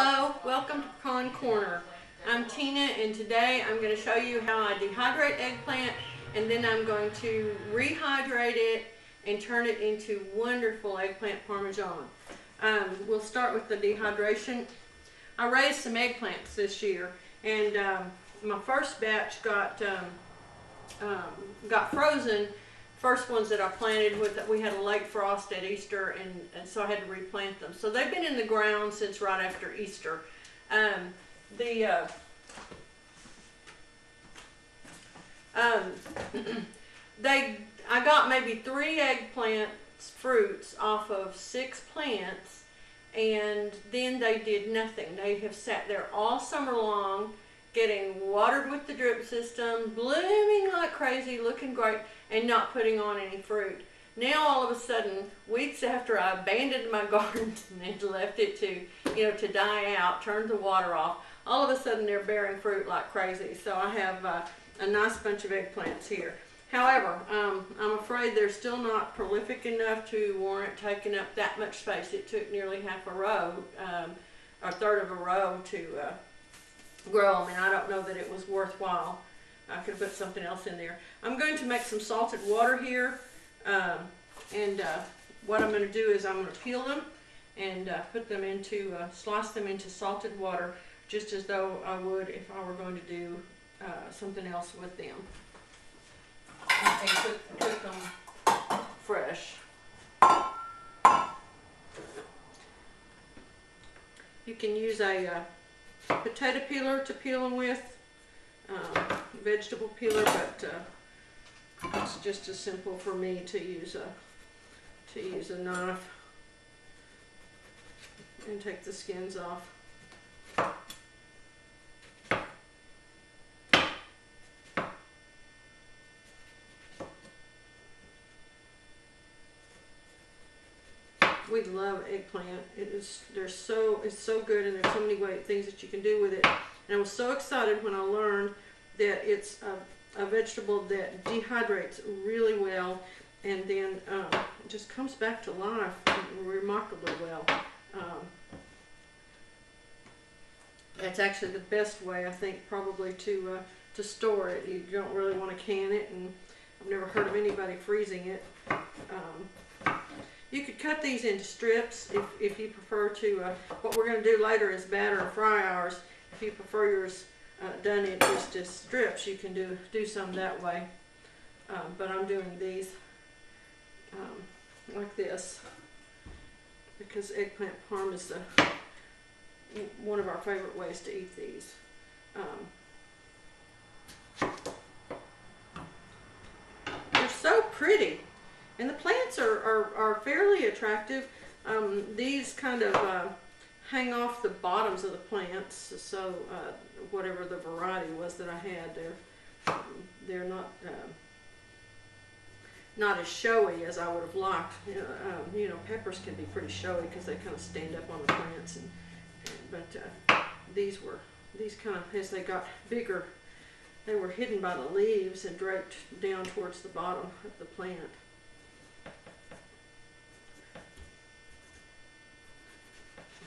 Hello, welcome to Pecan Corner. I'm Tina and today I'm going to show you how I dehydrate eggplant and then I'm going to rehydrate it and turn it into wonderful eggplant parmesan. We'll start with the dehydration. I raised some eggplants this year and my first batch got frozen. First ones that I planted with, we had a late frost at Easter and so I had to replant them. So they've been in the ground since right after Easter. I got maybe 3 eggplant fruits off of 6 plants and then they did nothing. They have sat there all summer long, getting watered with the drip system, blooming like crazy, looking great, and not putting on any fruit. Now all of a sudden, weeks after I abandoned my garden and left it to die out, turned the water off, all of a sudden they're bearing fruit like crazy. So I have a nice bunch of eggplants here. However, I'm afraid they're still not prolific enough to warrant taking up that much space. It took nearly half a row, a third of a row to grow them, and I don't know that it was worthwhile. I could put something else in there. I'm going to make some salted water here, and what I'm going to do is I'm going to peel them and put them into, slice them into salted water, just as though I would if I were going to do something else with them. And cook them fresh. You can use a potato peeler to peel them with, vegetable peeler, but it's just as simple for me to use a knife and take the skins off. We love eggplant. It's so good, and there's so many things that you can do with it. And I was so excited when I learned that it's a vegetable that dehydrates really well, and then it just comes back to life remarkably well. That's actually the best way, I think, probably to store it. You don't really want to can it, and I've never heard of anybody freezing it. You could cut these into strips if you prefer to. What we're going to do later is batter and fry ours. If you prefer yours done in just as strips, you can do some that way. But I'm doing these like this because eggplant parm is one of our favorite ways to eat these. They're so pretty. And the plants are fairly attractive. These kind of hang off the bottoms of the plants, so whatever the variety was that I had, they're not as showy as I would have liked. Peppers can be pretty showy because they kind of stand up on the plants, but these kind of, as they got bigger, they were hidden by the leaves and draped down towards the bottom of the plant.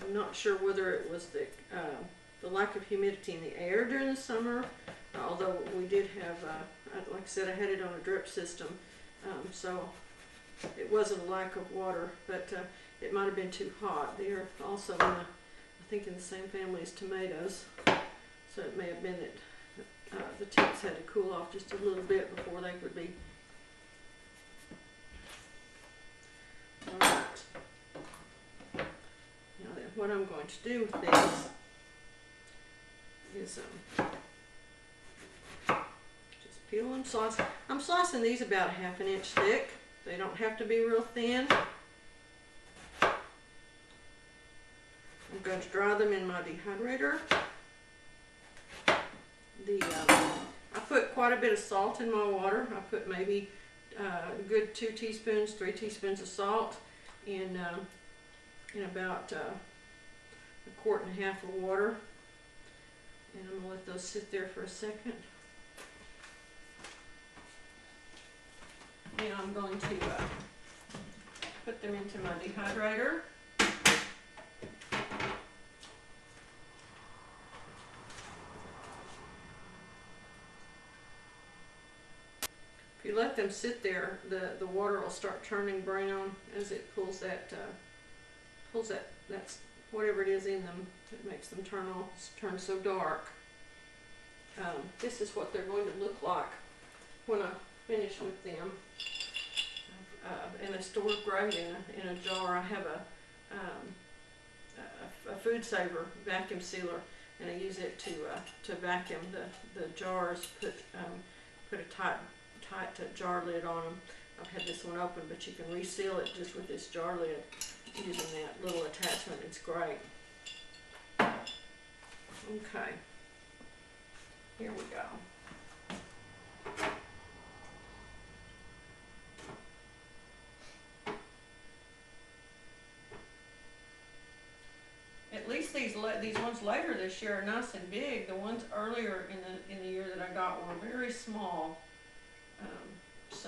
I'm not sure whether it was the lack of humidity in the air during the summer, although we did have, like I said, I had it on a drip system, so it wasn't a lack of water, but it might have been too hot. They are also I think in the same family as tomatoes, so it may have been that the tips had to cool off just a little bit before they would be. All right. What I'm going to do with these is just peel them, slice. I'm slicing these about 1/2 inch thick. They don't have to be real thin. I'm going to dry them in my dehydrator. I put quite a bit of salt in my water. I put maybe a good 2 teaspoons, 3 teaspoons of salt in about 1.5 quarts of water, and I'm going to let those sit there for a second. Now I'm going to put them into my dehydrator. you let them sit there, the water will start turning brown as it pulls that's whatever it is in them that makes them turn so dark. This is what they're going to look like when I finish with them. And I store great in a jar. I have a food saver vacuum sealer, and I use it to vacuum the jars. Put a tight jar lid on them. I've had this one open, but you can reseal it just with this jar lid using that little attachment. It's great. Okay, here we go. At least these ones later this year are nice and big. The ones earlier in the year that I got were very small.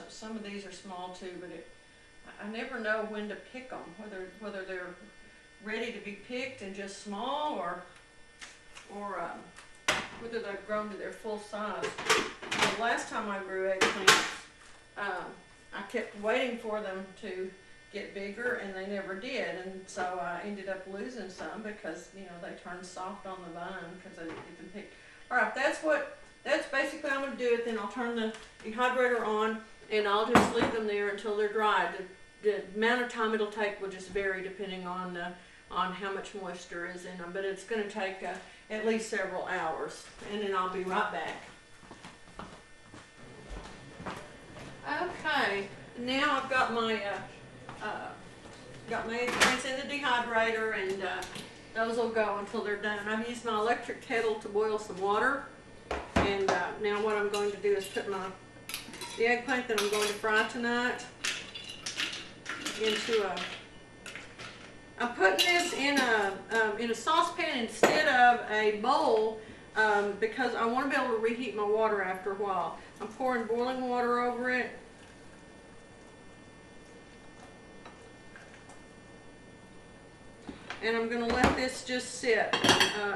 Some of these are small too, but I never know when to pick them. Whether they're ready to be picked and just small, or whether they've grown to their full size. The last time I grew eggplants, I kept waiting for them to get bigger, and they never did, and so I ended up losing some because they turned soft on the vine because I didn't get them picked. All right, that's basically how I'm going to do it. Then I'll turn the dehydrator on, and I'll just leave them there until they're dry. The amount of time it'll take will just vary depending on how much moisture is in them, but it's going to take at least several hours, and then I'll be right back. Okay, now I've got my eggplants in the dehydrator, and those will go until they're done. I've used my electric kettle to boil some water, and now what I'm going to do is put the eggplant that I'm going to fry tonight into I'm putting this in a saucepan instead of a bowl because I want to be able to reheat my water after a while. I'm pouring boiling water over it. And I'm going to let this just sit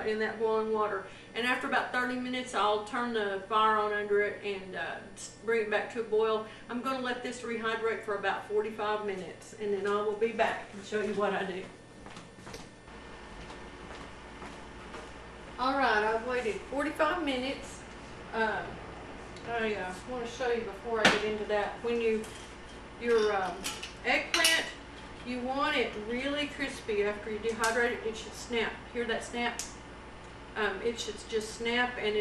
in that boiling water. And after about 30 minutes, I'll turn the fire on under it and bring it back to a boil. I'm going to let this rehydrate for about 45 minutes, and then I will be back and show you what I do. All right, I've waited 45 minutes. I want to show you before I get into that. When your eggplant, you want it really crispy. After you dehydrate it, it should snap. Hear that snap? It should just snap, and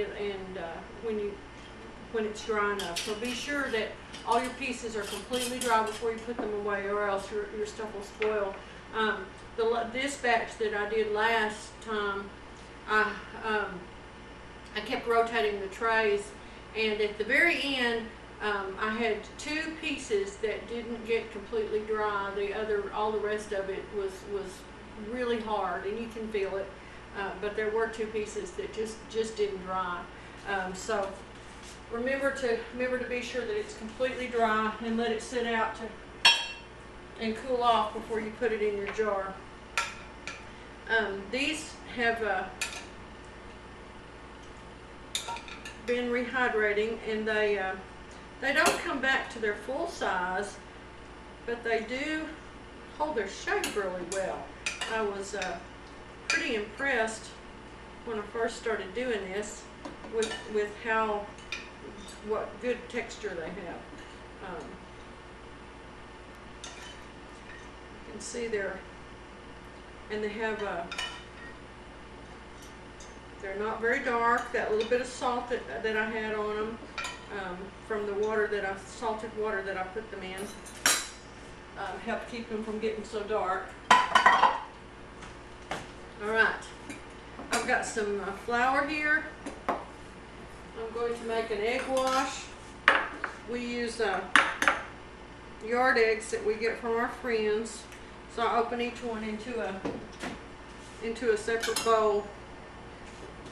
when it's dry enough. So be sure that all your pieces are completely dry before you put them away, or else your stuff will spoil. This batch that I did last time, I kept rotating the trays, and at the very end, I had 2 pieces that didn't get completely dry. All the rest of it was really hard, and you can feel it. But there were 2 pieces that just didn't dry. So remember to be sure that it's completely dry, and let it sit out and cool off before you put it in your jar. These have been rehydrating, and they don't come back to their full size, but they do hold their shape really well. I was pretty impressed when I first started doing this with what good texture they have. You can see they have they're not very dark. That little bit of salt that I had on them from the salted water that I put them in helped keep them from getting so dark. All right, I've got some flour here. I'm going to make an egg wash. We use yard eggs that we get from our friends. So I open each one into a separate bowl.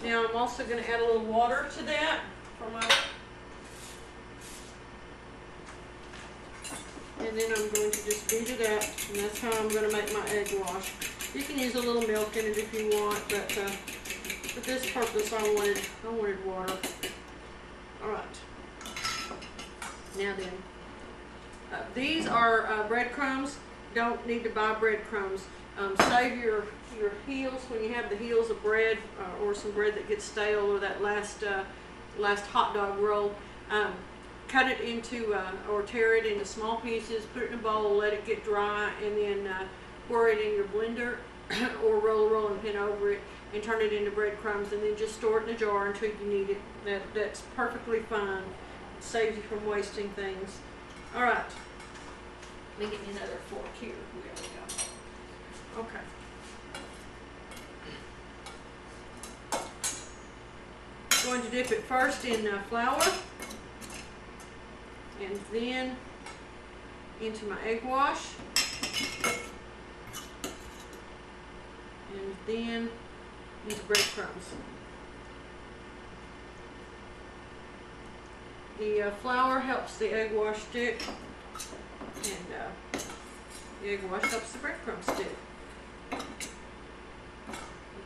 Now I'm also going to add a little water to that and then I'm going to just beat it up, and that's how I'm going to make my egg wash. You can use a little milk in it if you want, but for this purpose I wanted water. All right. Now then, these are breadcrumbs. Don't need to buy breadcrumbs. Save your heels when you have the heels of bread or some bread that gets stale, or that last hot dog roll. Cut it into or tear it into small pieces, put it in a bowl, let it get dry, and then pour it in your blender or roll a rolling pin over it and turn it into breadcrumbs, and then just store it in a jar until you need it. That's perfectly fine. It saves you from wasting things. All right. Let me get me another fork here. There we go. Okay. Going to dip it first in flour, and then into my egg wash, and then into breadcrumbs. The flour helps the egg wash stick, and the egg wash helps the breadcrumbs stick.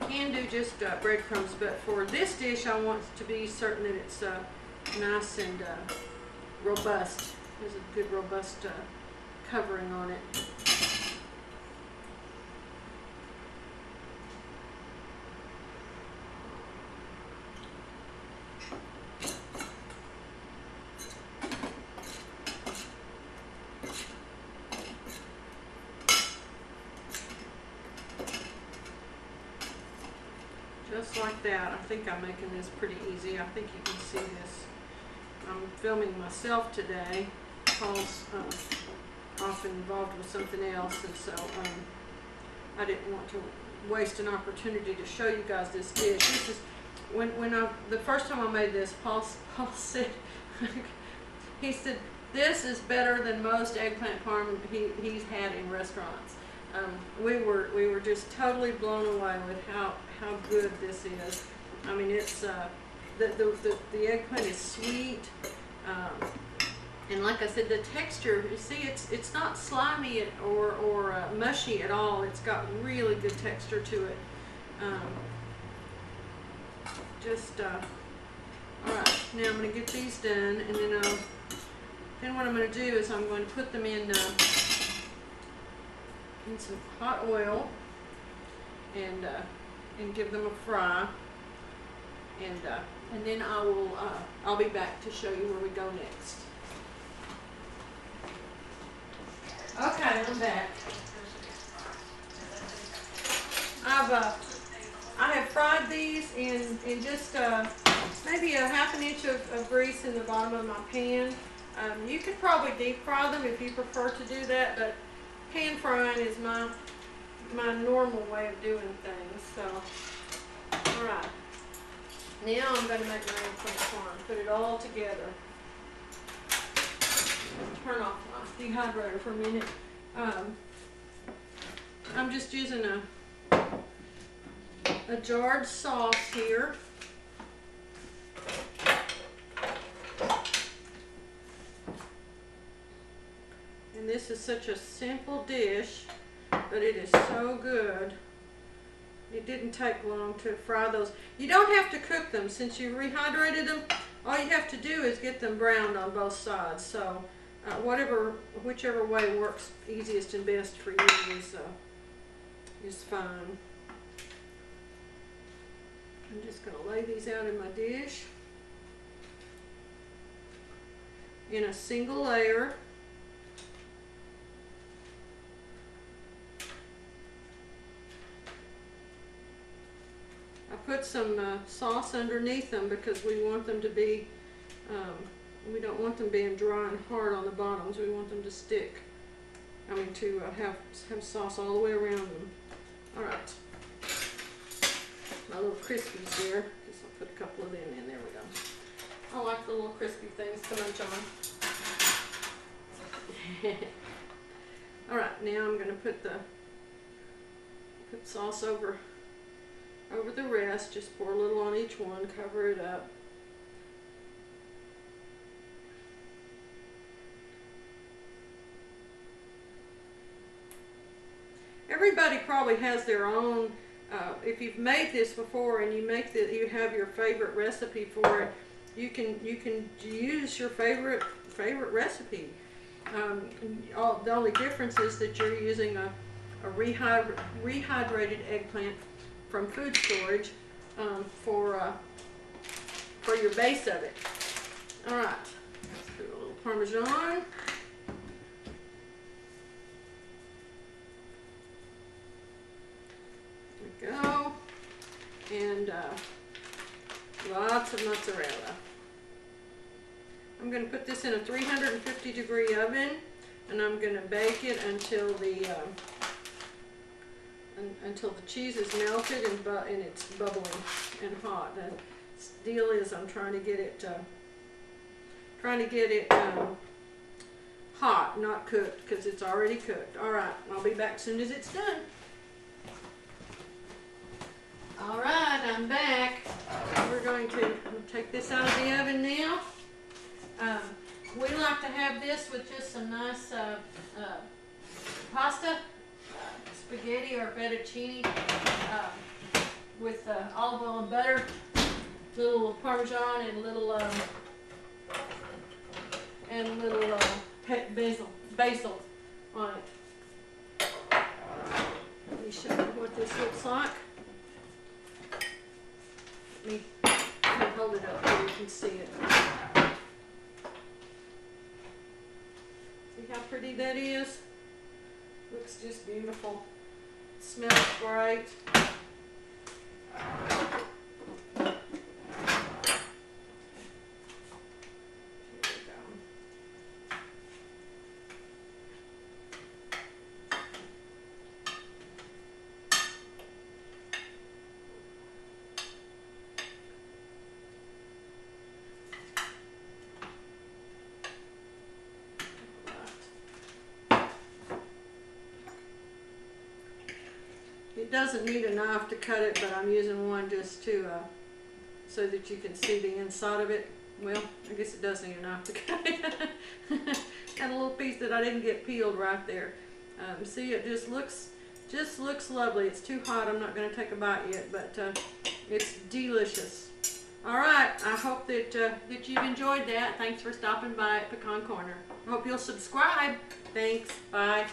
You can do just breadcrumbs, but for this dish I want to be certain that it's nice and robust. There's a good robust covering on it. Just like that. I think I'm making this pretty easy. I think you can see this. I'm filming myself today. Paul's often involved with something else, and so I didn't want to waste an opportunity to show you guys this dish. This is the first time I made this, Paul said, he said, this is better than most eggplant parm he's had in restaurants. We were just totally blown away with how good this is. I mean, it's the eggplant is sweet, and like I said, the texture, you see, it's not slimy or mushy at all. It's got really good texture to it. All right, now I'm going to get these done, and then what I'm going to do is I'm going to put them in some hot oil and give them a fry, and then I'll be back to show you where we go next. Okay, I'm back. I have fried these in just maybe a half an inch of grease in the bottom of my pan. You could probably deep fry them if you prefer to do that, but pan frying is my normal way of doing things. So, all right. Now I'm going to make my eggplant parm. Put it all together. Turn off my dehydrator for a minute. I'm just using a jarred sauce here. And this is such a simple dish, but it is so good. It didn't take long to fry those. You don't have to cook them. Since you rehydrated them, all you have to do is get them browned on both sides. So whichever way works easiest and best for you is fine. I'm just going to lay these out in my dish in a single layer. I put some sauce underneath them because we want them to be, we don't want them being dry and hard on the bottoms. We want them to stick. I mean, to have sauce all the way around them. All right. My little crispies there. Guess I'll put a couple of them in. There we go. I like the little crispy things to munch on. All right, now I'm going to put sauce over the rest. Just pour a little on each one. Cover it up. Everybody probably has their own. If you've made this before and you have your favorite recipe for it, you can use your favorite favorite recipe. The only difference is that you're using a rehydrated eggplant from food storage for your base of it. All right, let's do a little Parmesan. There we go. And lots of mozzarella. I'm going to put this in a 350 degree oven, and I'm going to bake it until the cheese is melted and it's bubbling and hot. The deal is I'm trying to get it hot, not cooked, because it's already cooked. All right, I'll be back as soon as it's done. All right, I'm back. We're going to take this out of the oven now. We like to have this with just some nice pasta, spaghetti or fettuccine, with olive oil and butter, little Parmesan and little basil on it. Let me show you what this looks like. Let me hold it up so you can see it. See how pretty that is? Looks just beautiful. It smells great. It doesn't need a knife to cut it, but I'm using one just to so that you can see the inside of it. Well, I guess it does need a knife to cut it. Got a little piece that I didn't get peeled right there. See, it just looks lovely. It's too hot. I'm not going to take a bite yet, but it's delicious. All right, I hope that that you've enjoyed that. Thanks for stopping by at Pecan Corner. I hope you'll subscribe. Thanks. Bye.